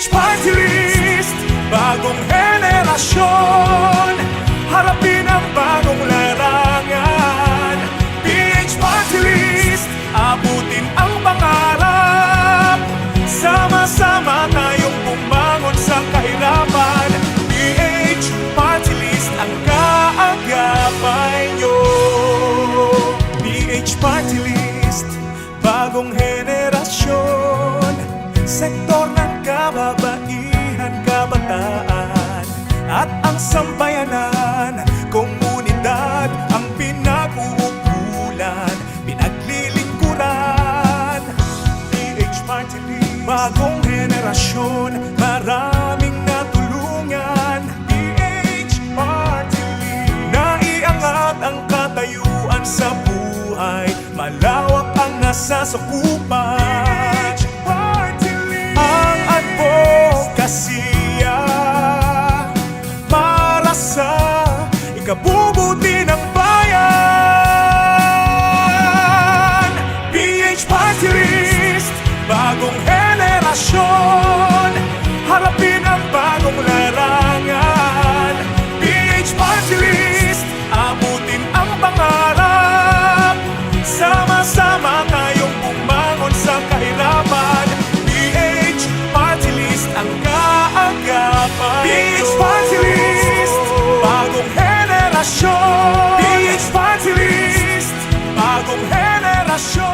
Party List, bagong henerasyon, harapin ang bagong larangan. PH Party List, abutin ang pangarap, sama-sama tayong bumangon sa kahirapan. PH Party List, ang kaagapay nyo. PH Party List, bagong henerasyon, sektor ng kababaihan, kabataan at ang sambayanan, komunidad ang pinag-uukulan, pinaglilingkuran. PH Party List, bagong henerasyon, maraming natulungan. PH Party List, naiangat ang katayuan sa buhay, malawak ang nasasakupan. Advokasya para sa ikabubuti ng bayan. PH Party List, bagong henerasyon, harapin ang bagong larangan. PH Party List, abutin ang pangarap, sama-sama tayong bumangon sa kahirapan. Ang kaagapan. PH Party List, bagong henerasyon. PH Party List, bagong henerasyon.